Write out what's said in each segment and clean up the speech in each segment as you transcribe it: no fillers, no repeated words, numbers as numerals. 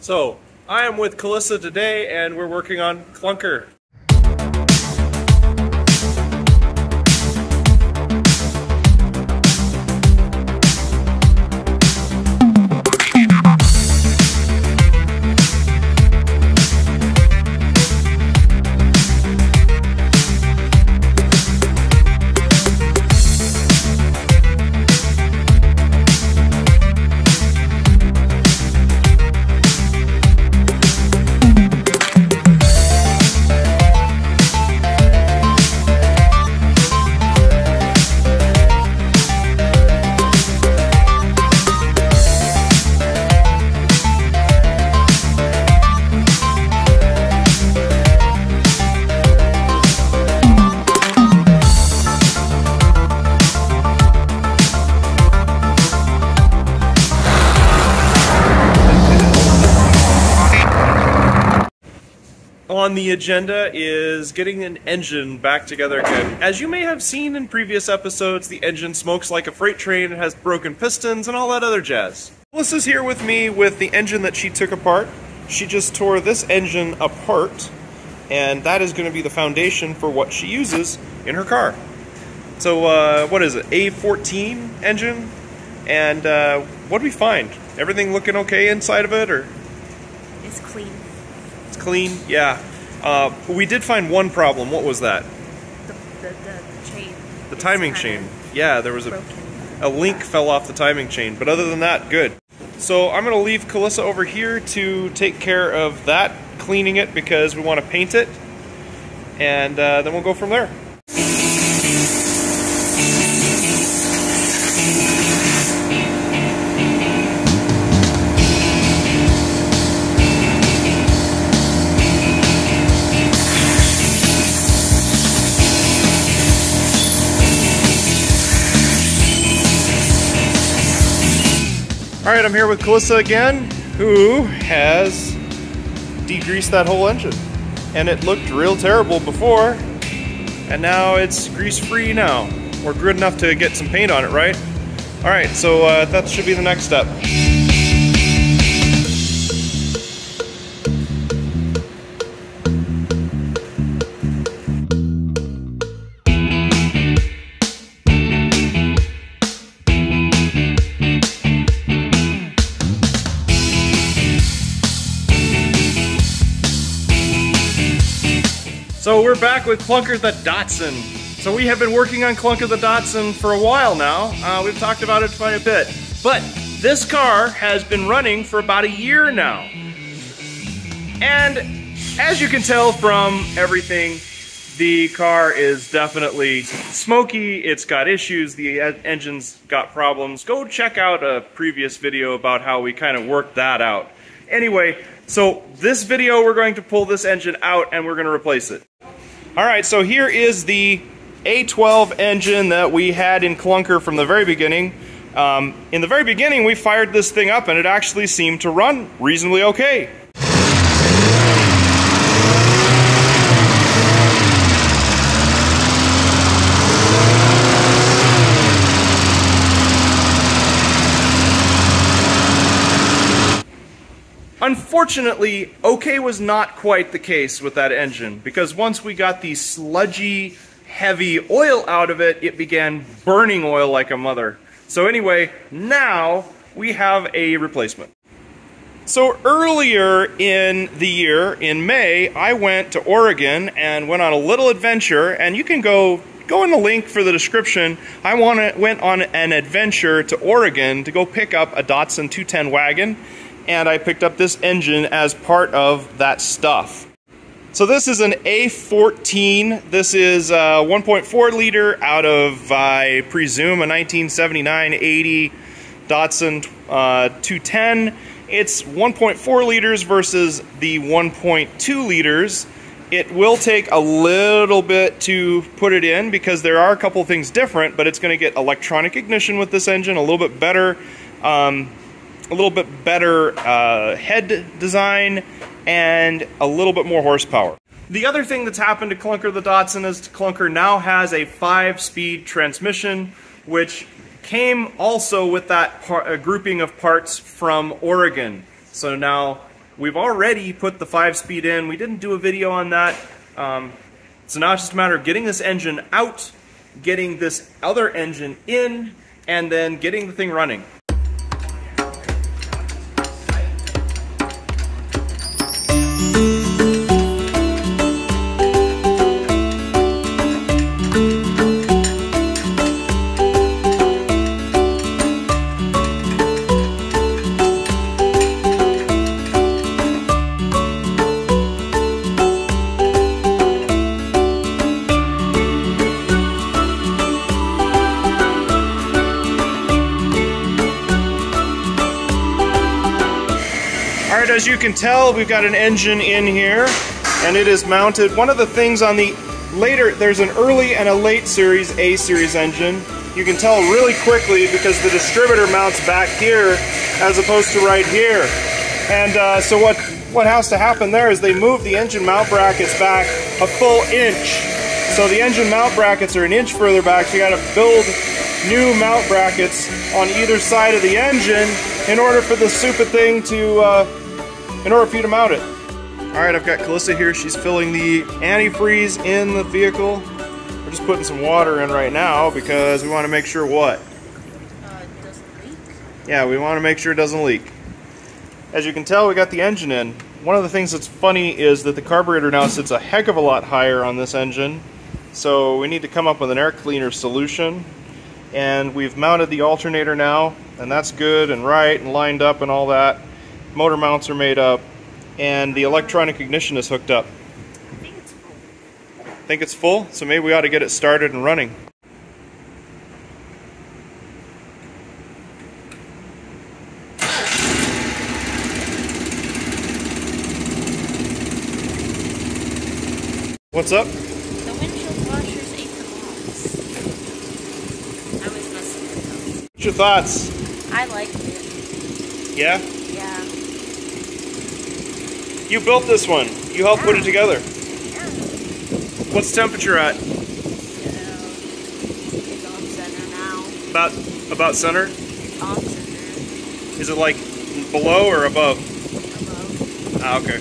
So, I am with Calissa today and we're working on Klunker. On the agenda is getting an engine back together again. As you may have seen in previous episodes, the engine smokes like a freight train, it has broken pistons and all that other jazz. Melissa's here with me with the engine that she took apart. She just tore this engine apart, and that is going to be the foundation for what she uses in her car. So what is it, A14 engine? And what do we find? Everything looking okay inside of it, or? It's clean. It's clean, yeah. We did find one problem. What was that? The chain. The timing chain. Yeah, there was a link fell off the timing chain. But other than that, good. So I'm going to leave Calissa over here to take care of that, cleaning it because we want to paint it. And then we'll go from there. Alright, I'm here with Calissa again, who has degreased that whole engine. And it looked real terrible before, and now it's grease-free now. We're good enough to get some paint on it, right? Alright, so that should be the next step. So we're back with Klunker the Datsun. So we have been working on Klunker the Datsun for a while now. We've talked about it quite a bit. But this car has been running for about a year now. And as you can tell from everything, the car is definitely smoky, it's got issues, the engine's got problems. Go check out a previous video about how we kind of worked that out. Anyway, so this video we're going to pull this engine out and we're going to replace it. Alright, so here is the A12 engine that we had in Klunker from the very beginning. In the very beginning we fired this thing up and it actually seemed to run reasonably okay. Unfortunately, okay was not quite the case with that engine, because once we got the sludgy, heavy oil out of it, it began burning oil like a mother. So anyway, now we have a replacement. So earlier in the year, in May, I went to Oregon and went on a little adventure, and you can go in the link for the description. I went on an adventure to Oregon to go pick up a Datsun 210 wagon. And I picked up this engine as part of that stuff. So this is an A14. This is a 1.4 liter out of, I presume, a 1979-80 Datsun 210. It's 1.4 liters versus the 1.2 liters. It will take a little bit to put it in because there are a couple things different, but it's going to get electronic ignition with this engine, a little bit better head design, and a little bit more horsepower. The other thing that's happened to Klunker the Datsun is Klunker now has a 5-speed transmission, which came also with that grouping of parts from Oregon. So now we've already put the 5-speed in. We didn't do a video on that. So now it's just a matter of getting this engine out, getting this other engine in, and then getting the thing running. Alright, as you can tell, we've got an engine in here, and it is mounted. One of the things on the later, there's an early and a late series, A series engine. You can tell really quickly because the distributor mounts back here as opposed to right here. And so what has to happen there is they move the engine mount brackets back a full inch. So the engine mount brackets are an inch further back, so you gotta build new mount brackets on either side of the engine in order for the stupid thing to, in order for you to mount it. Alright, I've got Calissa here. She's filling the antifreeze in the vehicle. We're just putting some water in right now because we want to make sure what? It doesn't leak. Yeah, we want to make sure it doesn't leak. As you can tell, we got the engine in. One of the things that's funny is that the carburetor now sits a heck of a lot higher on this engine. So we need to come up with an air cleaner solution. And we've mounted the alternator now, and that's good and right and lined up and all that. Motor mounts are made up, and the electronic ignition is hooked up. I think it's full. Think it's full? So maybe we ought to get it started and running. What's up? The windshield washers ate the box. I was messing with them. What's your thoughts? I liked it. Yeah? Yeah. You built this one. You helped put it together. Yeah. What's the temperature at? It's on center now. About center? It's on center. Is it like below or above? Above. Ah, okay.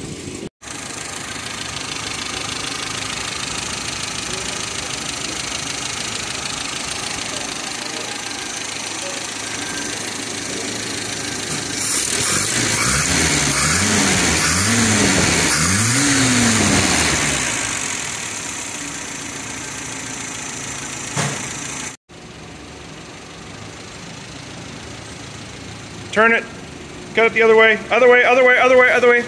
Turn it. Cut it the other way. Other way, other way, other way, other way.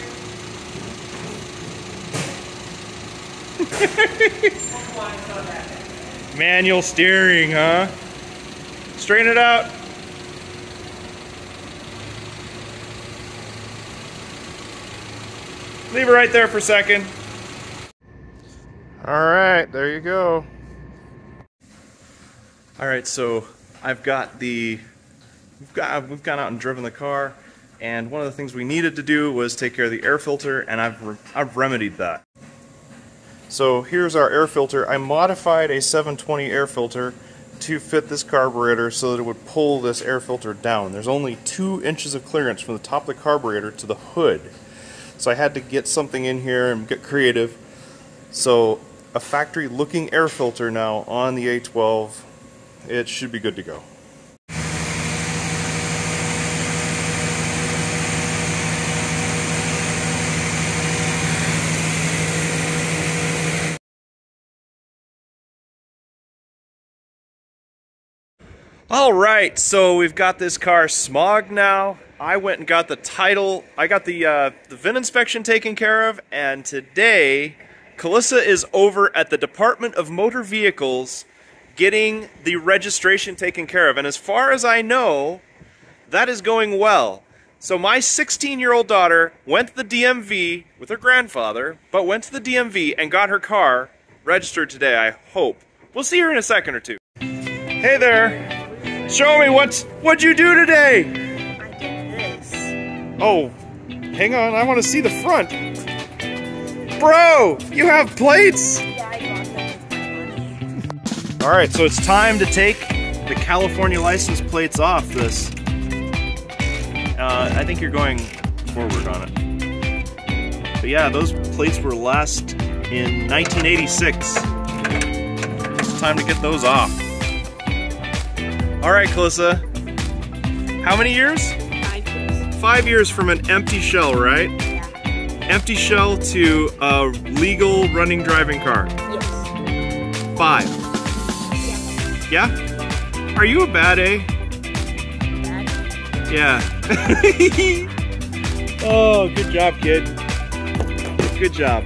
Manual steering, huh? Straighten it out. Leave it right there for a second. All right, there you go. All right, so I've got the we've gone out and driven the car, and one of the things we needed to do was take care of the air filter, and I've remedied that. So here's our air filter. I modified a 720 air filter to fit this carburetor so that it would pull this air filter down. There's only 2 inches of clearance from the top of the carburetor to the hood. So I had to get something in here and get creative. So a factory looking air filter now on the A12. It should be good to go. Alright, so we've got this car smogged now. I went and got the title, I got the VIN inspection taken care of, and today, Calissa is over at the Department of Motor Vehicles getting the registration taken care of. And as far as I know, that is going well. So my 16-year-old daughter went to the DMV with her grandfather, but went to the DMV and got her car registered today, I hope. We'll see her in a second or two. Hey there! Show me what'd you do today? I did this. Oh, hang on, I want to see the front. Bro, you have plates? Yeah, I got that with my money. Alright, so it's time to take the California license plates off this. I think you're going forward on it. But yeah, those plates were last in 1986. It's time to get those off. All right, Calissa. How many years? 5 years. 5 years from an empty shell, right? Yeah. Empty shell to a legal running driving car. Yes. 5. Yeah. Yeah? Are you a bad A? Dad? Yeah. Oh, good job, kid. Good job.